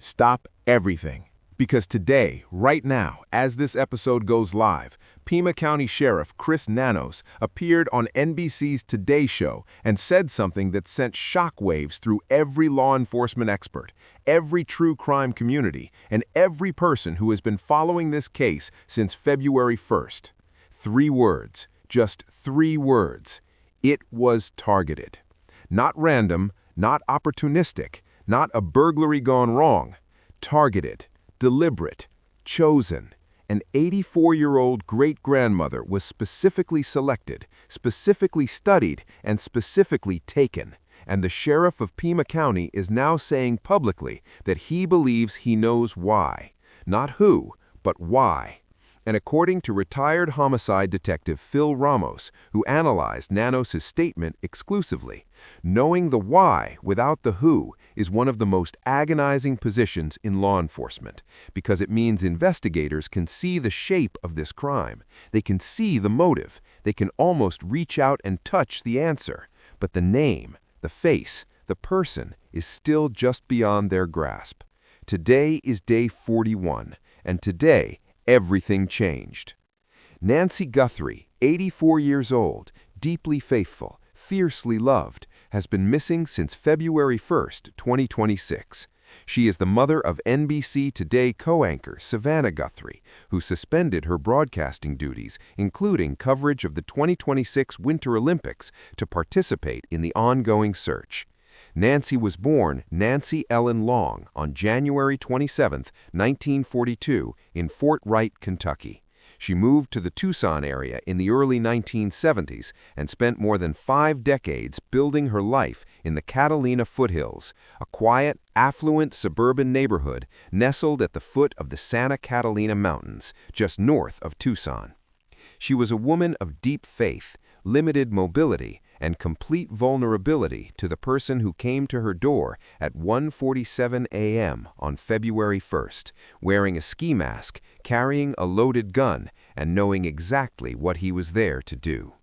Stop everything. Because today, right now, as this episode goes live, Pima County Sheriff Chris Nanos appeared on NBC's Today show and said something that sent shockwaves through every law enforcement expert, every true crime community, and every person who has been following this case since February 1st. 3 words, just 3 words. It was targeted. Not random, not opportunistic, not a burglary gone wrong. Targeted. Deliberate, chosen. An 84-year-old great-grandmother was specifically selected, specifically studied, and specifically taken. And the Sheriff of Pima County is now saying publicly that he believes he knows why. Not who, but why. And according to retired homicide detective Phil Ramos, who analyzed Nanos' statement exclusively, knowing the why without the who is one of the most agonizing positions in law enforcement, because it means investigators can see the shape of this crime. They can see the motive. They can almost reach out and touch the answer. But the name, the face, the person is still just beyond their grasp. Today is day 41, and today, everything changed. Nancy Guthrie, 84 years old, deeply faithful, fiercely loved, has been missing since February 1st, 2026. She is the mother of NBC TODAY co-anchor Savannah Guthrie, who suspended her broadcasting duties, including coverage of the 2026 Winter Olympics, to participate in the ongoing search. Nancy was born Nancy Ellen Long on January 27, 1942, in Fort Wright, Kentucky. She moved to the Tucson area in the early 1970s and spent more than 5 decades building her life in the Catalina foothills, a quiet, affluent suburban neighborhood nestled at the foot of the Santa Catalina Mountains, just north of Tucson. She was a woman of deep faith, limited mobility, and complete vulnerability to the person who came to her door at 1:47 a.m. on February 1st, wearing a ski mask, carrying a loaded gun, and knowing exactly what he was there to do.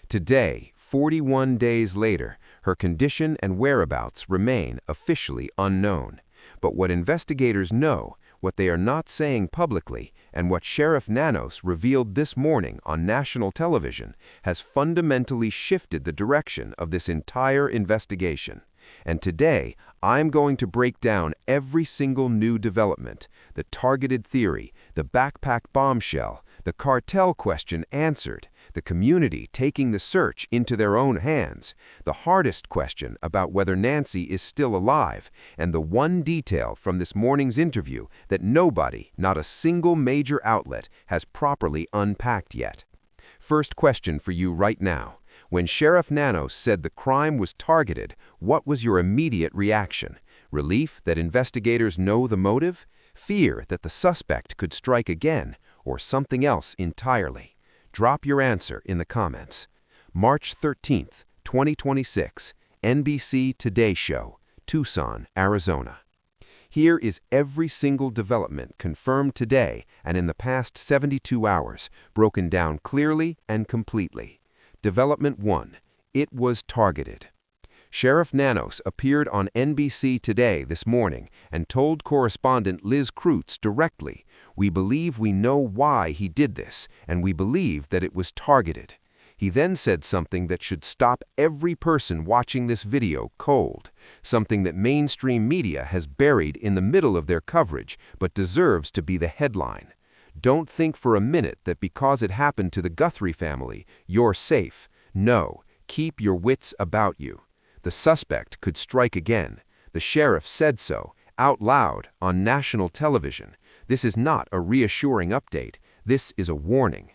Today, 41 days later, her condition and whereabouts remain officially unknown. But what investigators know, what they are not saying publicly, and what Sheriff Nanos revealed this morning on national television has fundamentally shifted the direction of this entire investigation. And today, I'm going to break down every single new development, the targeted theory, the backpack bombshell, the cartel question answered, the community taking the search into their own hands, the hardest question about whether Nancy is still alive, and the one detail from this morning's interview that nobody, not a single major outlet, has properly unpacked yet. First question for you right now. When Sheriff Nanos said the crime was targeted, what was your immediate reaction? Relief that investigators know the motive? Fear that the suspect could strike again? Or something else entirely? Drop your answer in the comments. March 13th, 2026, NBC Today Show, Tucson, Arizona. Here is every single development confirmed today and in the past 72 hours, broken down clearly and completely. Development 1. It was targeted. Sheriff Nanos appeared on NBC Today this morning and told correspondent Liz Kreutz directly, "We believe we know why he did this, and we believe that it was targeted." He then said something that should stop every person watching this video cold, something that mainstream media has buried in the middle of their coverage but deserves to be the headline. Don't think for a minute that because it happened to the Guthrie family, you're safe. No, keep your wits about you. The suspect could strike again. The sheriff said so, out loud, on national television. This is not a reassuring update. This is a warning.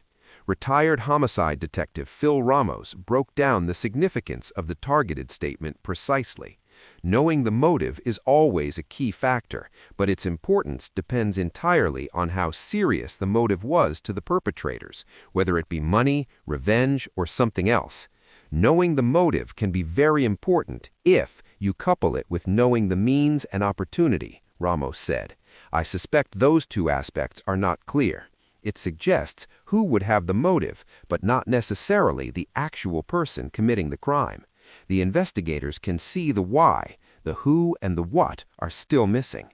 Retired homicide detective Phil Ramos broke down the significance of the targeted statement precisely. Knowing the motive is always a key factor, but its importance depends entirely on how serious the motive was to the perpetrators, whether it be money, revenge, or something else. Knowing the motive can be very important if you couple it with knowing the means and opportunity, Ramos said. I suspect those 2 aspects are not clear. It suggests who would have the motive, but not necessarily the actual person committing the crime. The investigators can see the why. The who and the what are still missing.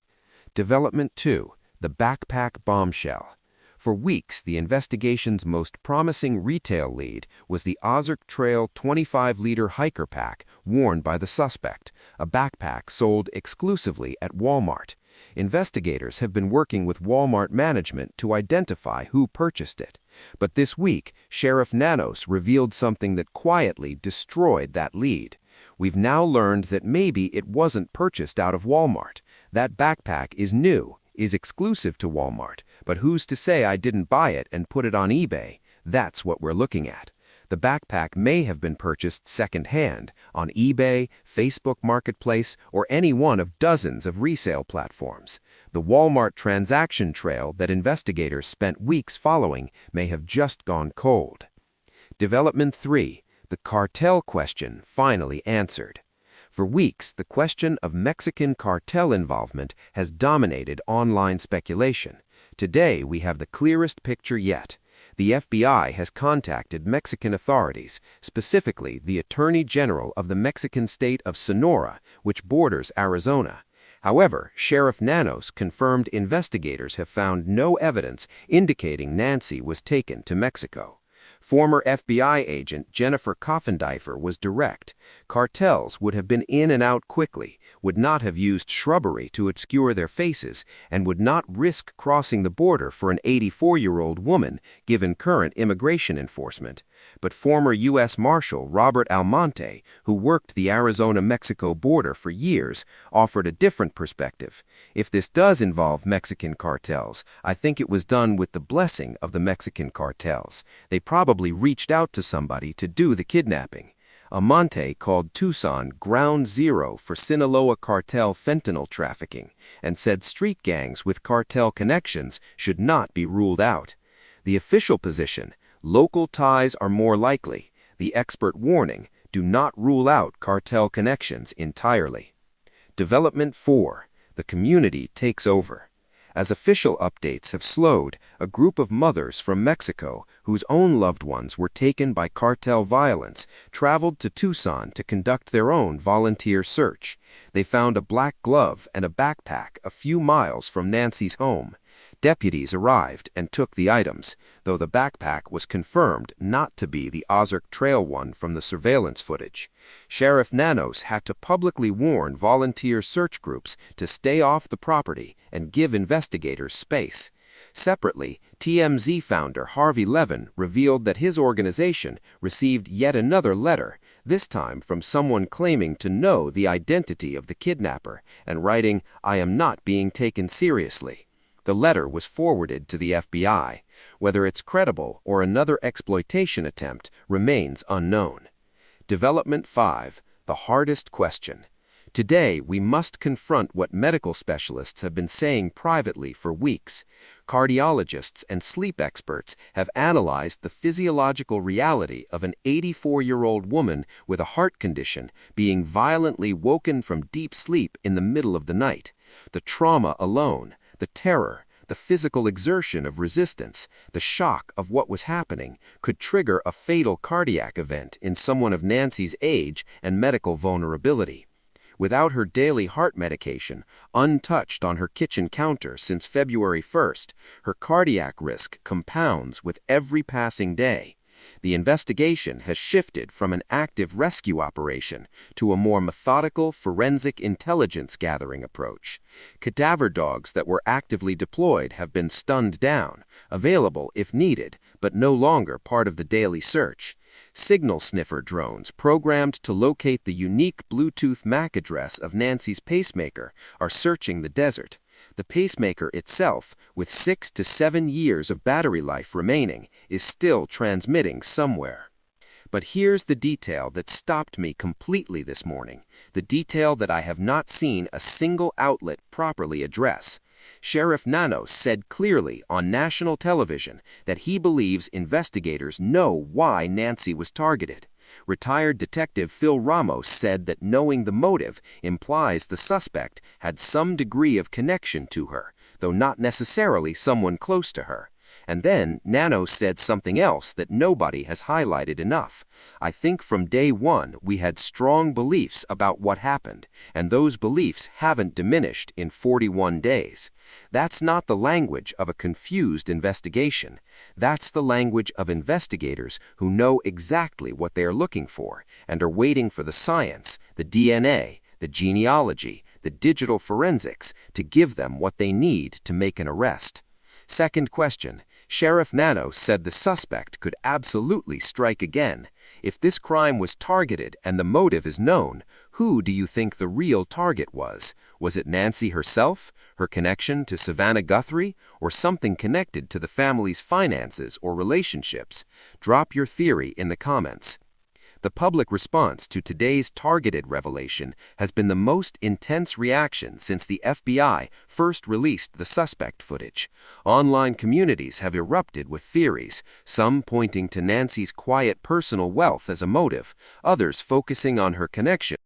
Development 2. The Backpack Bombshell. For weeks, the investigation's most promising retail lead was the Ozark Trail 25-liter hiker pack worn by the suspect, a backpack sold exclusively at Walmart. Investigators have been working with Walmart management to identify who purchased it. But this week, Sheriff Nanos revealed something that quietly destroyed that lead. We've now learned that maybe it wasn't purchased out of Walmart. That backpack is new, is exclusive to Walmart, but who's to say I didn't buy it and put it on eBay? That's what we're looking at. The backpack may have been purchased second-hand on eBay, Facebook Marketplace, or any one of dozens of resale platforms. The Walmart transaction trail that investigators spent weeks following may have just gone cold. Development 3. The cartel question finally answered. For weeks, the question of Mexican cartel involvement has dominated online speculation. Today, we have the clearest picture yet. The FBI has contacted Mexican authorities, specifically the Attorney General of the Mexican state of Sonora, which borders Arizona. However, Sheriff Nanos confirmed investigators have found no evidence indicating Nancy was taken to Mexico. Former FBI agent Jennifer Coffendeifer was direct. Cartels would have been in and out quickly, would not have used shrubbery to obscure their faces, and would not risk crossing the border for an 84-year-old woman, given current immigration enforcement. But former U.S. Marshal Robert Almonte, who worked the Arizona-Mexico border for years, offered a different perspective. If this does involve Mexican cartels, I think it was done with the blessing of the Mexican cartels. They probably reached out to somebody to do the kidnapping. Almonte called Tucson ground zero for Sinaloa cartel fentanyl trafficking and said street gangs with cartel connections should not be ruled out. The official position, local ties are more likely. The expert warning, do not rule out cartel connections entirely. Development 4. The community takes over. As official updates have slowed, a group of mothers from Mexico whose own loved ones were taken by cartel violence traveled to Tucson to conduct their own volunteer search. They found a black glove and a backpack a few miles from Nancy's home. Deputies arrived and took the items, though the backpack was confirmed not to be the Ozark Trail one from the surveillance footage. Sheriff Nanos had to publicly warn volunteer search groups to stay off the property and give investigators space. Separately, TMZ founder Harvey Levin revealed that his organization received yet another letter, this time from someone claiming to know the identity of the kidnapper and writing, "I am not being taken seriously." The letter was forwarded to the FBI. Whether it's credible or another exploitation attempt remains unknown. Development 5. The hardest question. Today, we must confront what medical specialists have been saying privately for weeks. Cardiologists and sleep experts have analyzed the physiological reality of an 84-year-old woman with a heart condition being violently woken from deep sleep in the middle of the night. The trauma alone, the terror, the physical exertion of resistance, the shock of what was happening could trigger a fatal cardiac event in someone of Nancy's age and medical vulnerability. Without her daily heart medication, untouched on her kitchen counter since February 1st, her cardiac risk compounds with every passing day. The investigation has shifted from an active rescue operation to a more methodical forensic intelligence gathering approach. Cadaver dogs that were actively deployed have been stunned down, available if needed, but no longer part of the daily search. Signal sniffer drones programmed to locate the unique Bluetooth MAC address of Nancy's pacemaker are searching the desert. The pacemaker itself, with 6 to 7 years of battery life remaining, is still transmitting somewhere. But here's the detail that stopped me completely this morning, the detail that I have not seen a single outlet properly address. Sheriff Nanos said clearly on national television that he believes investigators know why Nancy was targeted. Retired Detective Phil Ramos said that knowing the motive implies the suspect had some degree of connection to her, though not necessarily someone close to her. And then Nanos said something else that nobody has highlighted enough. I think from day one we had strong beliefs about what happened, and those beliefs haven't diminished in 41 days. That's not the language of a confused investigation. That's the language of investigators who know exactly what they are looking for and are waiting for the science, the DNA, the genealogy, the digital forensics to give them what they need to make an arrest. Second question. Sheriff Nanos said the suspect could absolutely strike again. If this crime was targeted and the motive is known, who do you think the real target was? Was it Nancy herself, her connection to Savannah Guthrie, or something connected to the family's finances or relationships? Drop your theory in the comments. The public response to today's targeted revelation has been the most intense reaction since the FBI first released the suspect footage. Online communities have erupted with theories, some pointing to Nancy's quiet personal wealth as a motive, others focusing on her connection